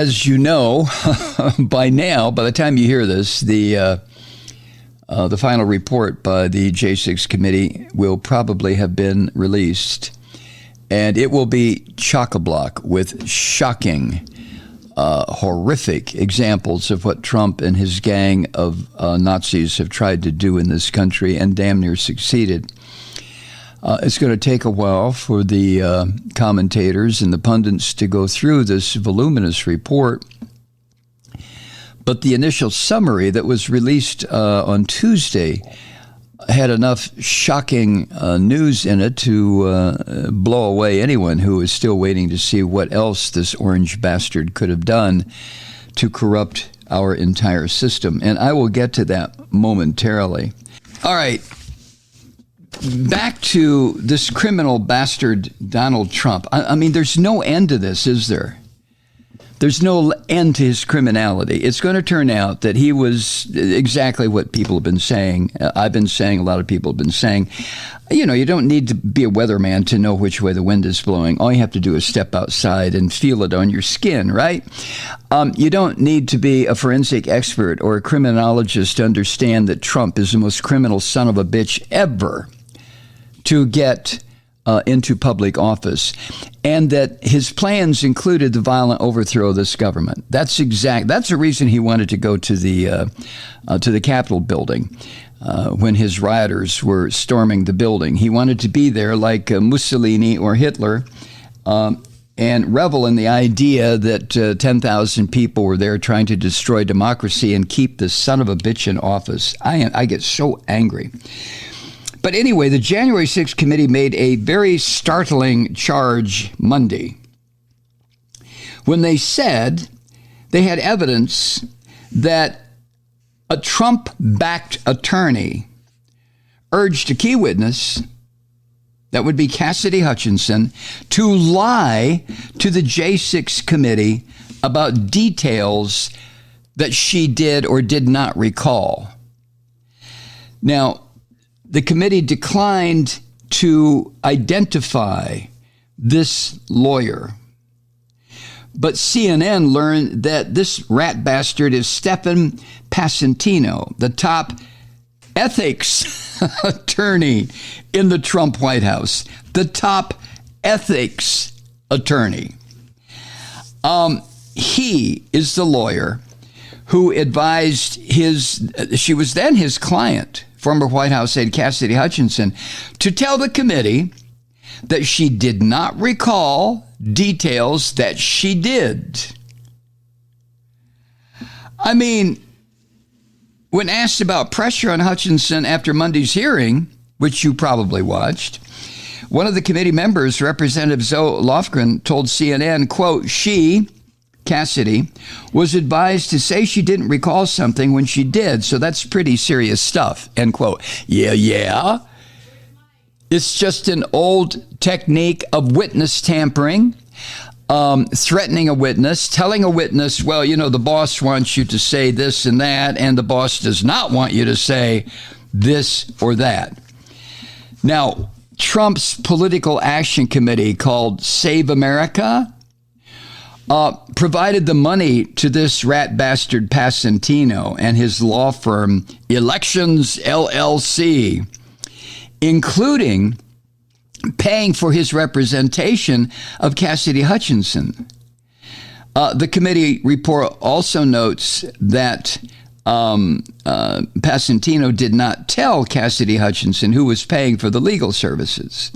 as you know, by now, by the time you hear this, the final report by the J6 committee will probably have been released, and it will be chock-a-block with shocking, horrific examples of what Trump and his gang of Nazis have tried to do in this country and damn near succeeded. It's going to take a while for the commentators and the pundits to go through this voluminous report. But the initial summary that was released on Tuesday had enough shocking news in it to blow away anyone who is still waiting to see what else this orange bastard could have done to corrupt our entire system. And I will get to that momentarily. All right. Back to this criminal bastard, Donald Trump. I mean, there's no end to this, is there? There's no end to his criminality. It's going to turn out that he was exactly what people have been saying. I've been saying, a lot of people have been saying, you don't need to be a weatherman to know which way the wind is blowing. All you have to do is step outside and feel it on your skin, right? You don't need to be a forensic expert or a criminologist to understand that Trump is the most criminal son of a bitch ever to get into public office, and that his plans included the violent overthrow of this government. That's the reason he wanted to go to the Capitol building when his rioters were storming the building. He wanted to be there like Mussolini or Hitler and revel in the idea that 10,000 people were there trying to destroy democracy and keep this son of a bitch in office. I get so angry. But anyway, the January 6th committee made a very startling charge Monday when they said they had evidence that a Trump-backed attorney urged a key witness, that would be Cassidy Hutchinson, to lie to the J6 committee about details that she did or did not recall. Now, the committee declined to identify this lawyer. But CNN learned that this rat bastard is Stephen Passantino, the top ethics attorney in the Trump White House. The top ethics attorney. He is the lawyer who advised she was then his client, former White House aide Cassidy Hutchinson, to tell the committee that she did not recall details that she did. I mean, when asked about pressure on Hutchinson after Monday's hearing, which you probably watched, one of the committee members, Representative Zoe Lofgren, told CNN, quote, Cassidy, was advised to say she didn't recall something when she did, so that's pretty serious stuff, end quote. Yeah. It's just an old technique of witness tampering, threatening a witness, telling a witness, well, the boss wants you to say this and that, and the boss does not want you to say this or that. Now, Trump's political action committee, called Save America, provided the money to this rat bastard Passantino and his law firm, Elections LLC, including paying for his representation of Cassidy Hutchinson. The committee report also notes that Passantino did not tell Cassidy Hutchinson who was paying for the legal services.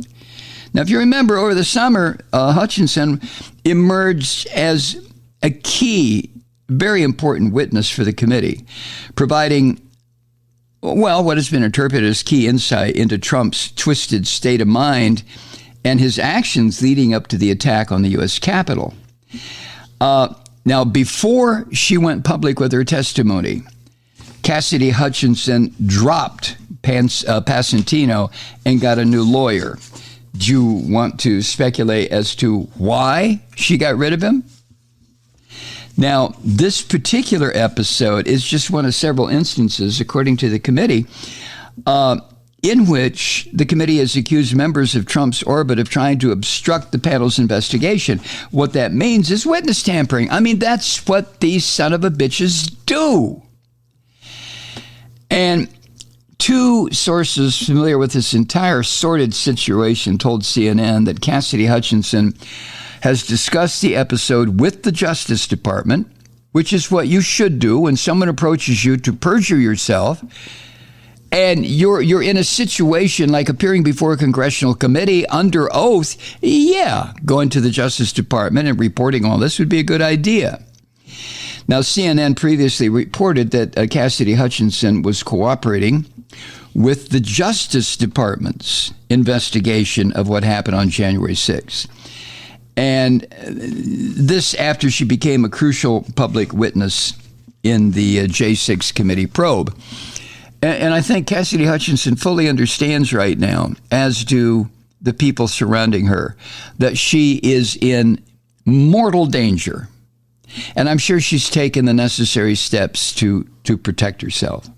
Now, if you remember, over the summer, Hutchinson emerged as a key, very important witness for the committee, providing, what has been interpreted as key insight into Trump's twisted state of mind and his actions leading up to the attack on the U.S. Capitol. Now, before she went public with her testimony, Cassidy Hutchinson dropped Passantino and got a new lawyer. Do you want to speculate as to why she got rid of him? Now, this particular episode is just one of several instances, according to the committee, in which the committee has accused members of Trump's orbit of trying to obstruct the panel's investigation. What that means is witness tampering. I mean, that's what these son of a bitches do. And two sources familiar with this entire sordid situation told CNN that Cassidy Hutchinson has discussed the episode with the Justice Department, which is what you should do when someone approaches you to perjure yourself. And you're in a situation like appearing before a congressional committee under oath. Yeah, going to the Justice Department and reporting all this would be a good idea. Now, CNN previously reported that Cassidy Hutchinson was cooperating with the Justice Department's investigation of what happened on January 6th. And this after she became a crucial public witness in the J6 committee probe. And I think Cassidy Hutchinson fully understands right now, as do the people surrounding her, that she is in mortal danger. And I'm sure she's taken the necessary steps to protect herself.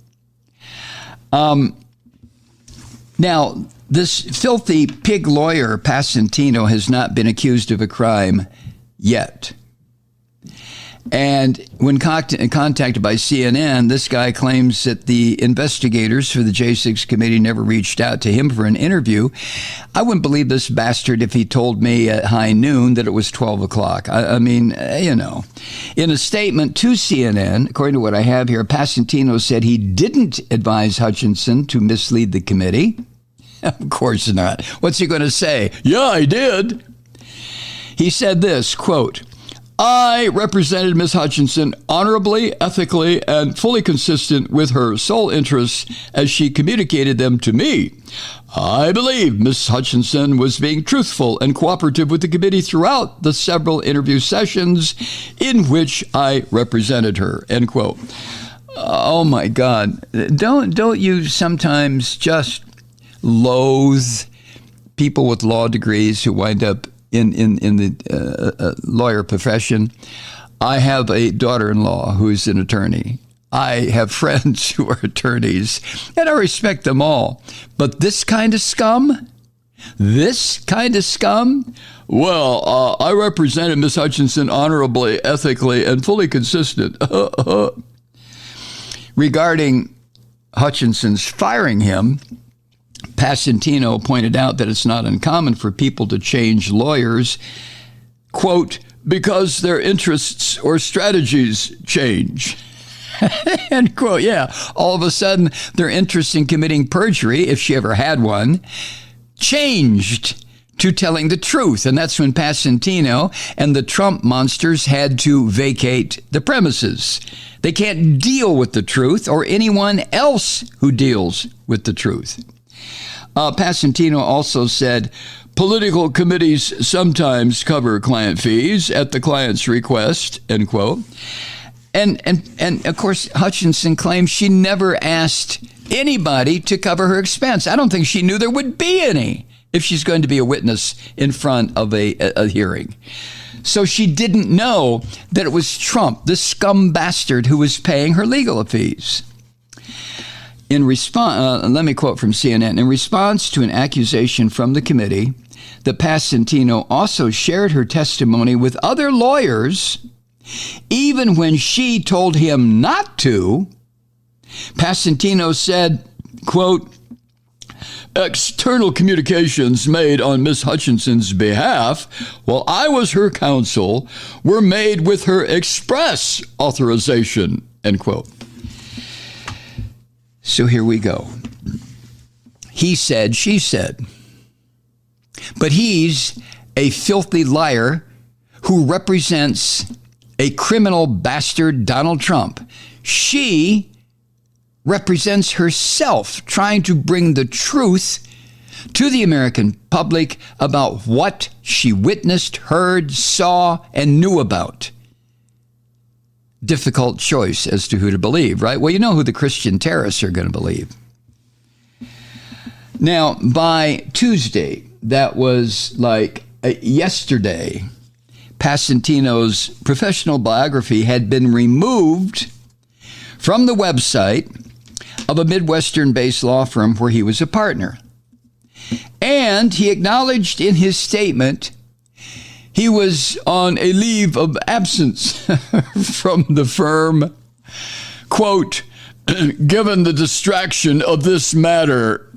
Now, this filthy pig lawyer, Passantino, has not been accused of a crime yet. And when contacted by CNN, this guy claims that the investigators for the J6 committee never reached out to him for an interview. I wouldn't believe this bastard if he told me at high noon that it was 12 o'clock. I mean, you know. In a statement to CNN, according to what I have here, Passantino said he didn't advise Hutchinson to mislead the committee. Of course not. What's he going to say? Yeah, I did. He said this, quote, I represented Ms. Hutchinson honorably, ethically, and fully consistent with her sole interests as she communicated them to me. I believe Ms. Hutchinson was being truthful and cooperative with the committee throughout the several interview sessions in which I represented her, end quote. Oh, my God. Don't you sometimes just loathe people with law degrees who wind up in the lawyer profession? I have a daughter-in-law who's an attorney. I have friends who are attorneys, and I respect them all. But this kind of scum? Well, I represented Ms. Hutchinson honorably, ethically, and fully consistent. Regarding Hutchinson's firing him, Passantino pointed out that it's not uncommon for people to change lawyers, quote, because their interests or strategies change. End quote. Yeah, all of a sudden their interest in committing perjury, if she ever had one, changed to telling the truth. And that's when Passantino and the Trump monsters had to vacate the premises. They can't deal with the truth or anyone else who deals with the truth. Passantino also said, political committees sometimes cover client fees at the client's request, end quote. And of course, Hutchinson claims she never asked anybody to cover her expense. I don't think she knew there would be any if she's going to be a witness in front of a hearing. So she didn't know that it was Trump, this scum bastard, who was paying her legal fees. In response, let me quote from CNN. In response to an accusation from the committee that Passantino also shared her testimony with other lawyers, even when she told him not to, Passantino said, quote, external communications made on Ms. Hutchinson's behalf while I was her counsel were made with her express authorization, end quote. So here we go. He said, she said. But he's a filthy liar who represents a criminal bastard, Donald Trump. She represents herself, trying to bring the truth to the American public about what she witnessed, heard, saw, and knew about. Difficult choice as to who to believe, right? Well, you know who the Christian terrorists are going to believe. Now, by Tuesday, that was like yesterday, Passantino's professional biography had been removed from the website of a Midwestern-based law firm where he was a partner. And he acknowledged in his statement he was on a leave of absence from the firm, quote, given the distraction of this matter,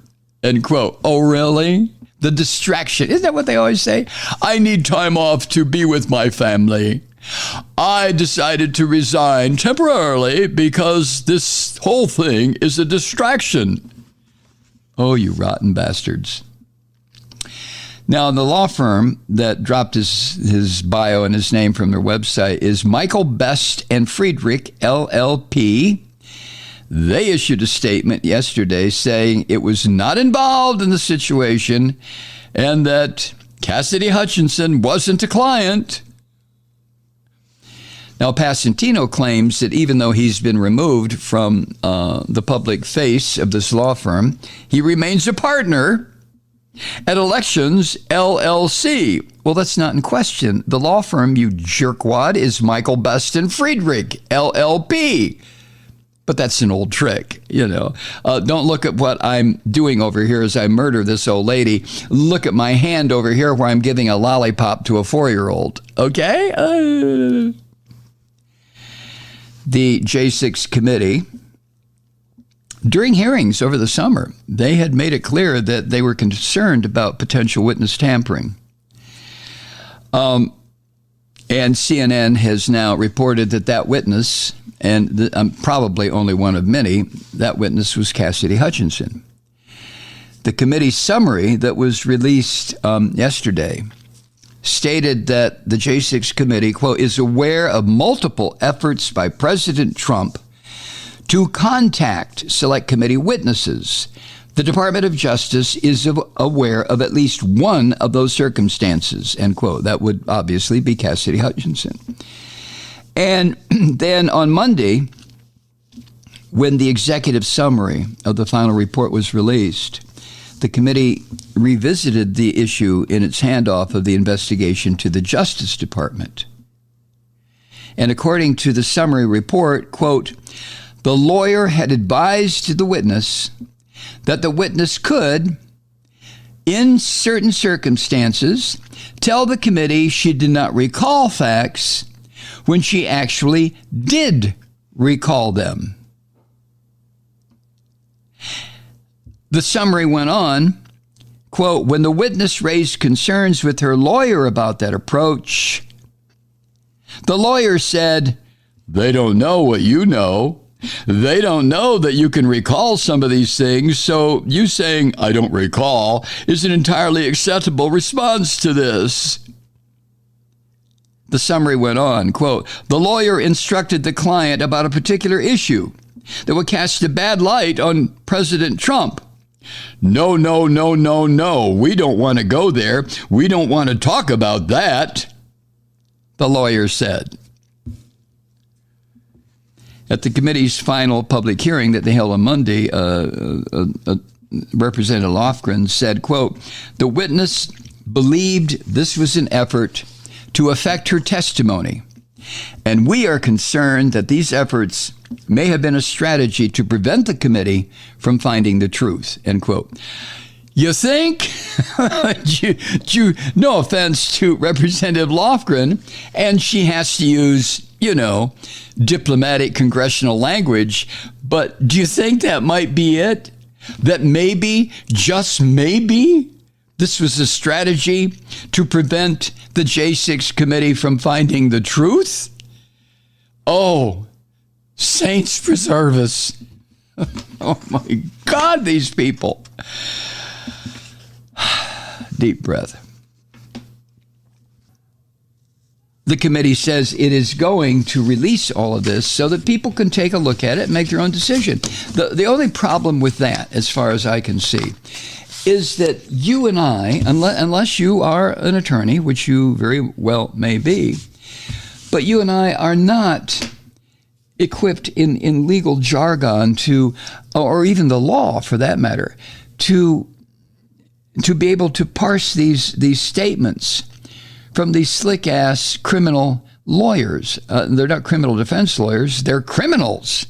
end quote. Oh, really? The distraction. Isn't that what they always say? I need time off to be with my family. I decided to resign temporarily because this whole thing is a distraction. Oh, you rotten bastards. Now, the law firm that dropped his bio and his name from their website is Michael Best and Friedrich, LLP. They issued a statement yesterday saying it was not involved in the situation and that Cassidy Hutchinson wasn't a client. Now, Passantino claims that even though he's been removed from the public face of this law firm, he remains a partner at Elections LLC. Well, that's not in question. The law firm, you jerkwad, is Michael Best and Friedrich, LLP. But that's an old trick, you know. Don't look at what I'm doing over here as I murder this old lady. Look at my hand over here where I'm giving a lollipop to a 4-year-old, okay? The J6 committee, during hearings over the summer, they had made it clear that they were concerned about potential witness tampering. And CNN has now reported that witness, and I'm probably only one of many, that witness was Cassidy Hutchinson. The committee summary that was released yesterday stated that the J6 committee, quote, is aware of multiple efforts by President Trump to contact select committee witnesses. The Department of Justice is aware of at least one of those circumstances, end quote. That would obviously be Cassidy Hutchinson. And then on Monday, when the executive summary of the final report was released, the committee revisited the issue in its handoff of the investigation to the Justice Department. And according to the summary report, quote, the lawyer had advised the witness that the witness could, in certain circumstances, tell the committee she did not recall facts when she actually did recall them. The summary went on, quote, when the witness raised concerns with her lawyer about that approach, the lawyer said, they don't know what you know. They don't know that you can recall some of these things, so you saying, I don't recall, is an entirely acceptable response to this. The summary went on, quote, the lawyer instructed the client about a particular issue that would cast a bad light on President Trump. No, no, no, no, no. We don't want to go there. We don't want to talk about that, the lawyer said. At the committee's final public hearing that they held on Monday, Representative Lofgren said, quote, the witness believed this was an effort to affect her testimony, and we are concerned that these efforts may have been a strategy to prevent the committee from finding the truth, end quote. You think? No offense to Representative Lofgren, and she has to use, diplomatic congressional language, but do you think that might be it? That maybe, just maybe, this was a strategy to prevent the J6 committee from finding the truth? Oh, saints preserve us. Oh my God, these people. Deep breath. The committee says it is going to release all of this so that people can take a look at it and make their own decision. The only problem with that, as far as I can see, is that you and I, unless you are an attorney, which you very well may be, but you and I are not equipped in legal jargon to, or even the law for that matter, to be able to parse these statements from these slick-ass criminal lawyers. They're not criminal defense lawyers, they're criminals.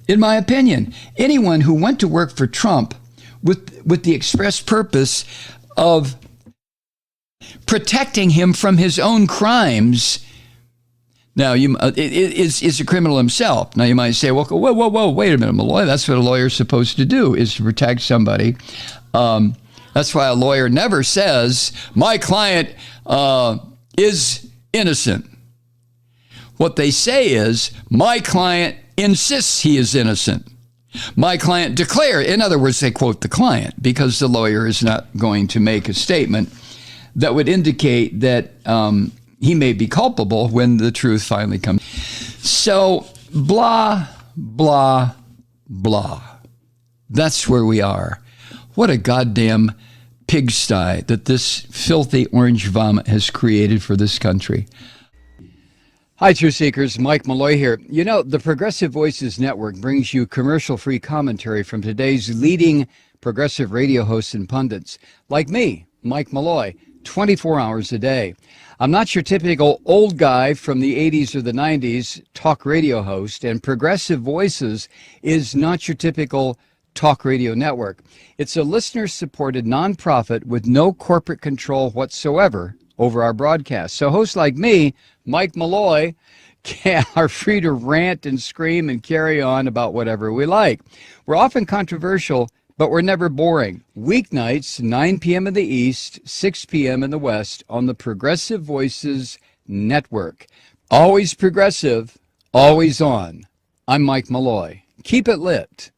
in my opinion. Anyone who went to work for Trump with the express purpose of protecting him from his own crimes, now is a criminal himself. Now you might say, well, whoa, wait a minute, Malloy. That's what a lawyer's supposed to do, is to protect somebody. That's why a lawyer never says, my client is innocent. What they say is, my client insists he is innocent. My client declare. In other words, they quote the client, because the lawyer is not going to make a statement that would indicate that he may be culpable when the truth finally comes. So, blah, blah, blah. That's where we are. What a goddamn pigsty that this filthy orange vomit has created for this country. Hi, Truth Seekers. Mike Malloy here. You know, the Progressive Voices Network brings you commercial-free commentary from today's leading progressive radio hosts and pundits, like me, Mike Malloy, 24 hours a day. I'm not your typical old guy from the 80s or the 90s talk radio host, and Progressive Voices is not your typical talk radio network. It's a listener-supported nonprofit with no corporate control whatsoever over our broadcast. So hosts like me, Mike Malloy, are free to rant and scream and carry on about whatever we like. We're often controversial, but we're never boring. Weeknights, 9 p.m. in the East, 6 p.m. in the West, on the Progressive Voices Network. Always progressive, always on. I'm Mike Malloy. Keep it lit.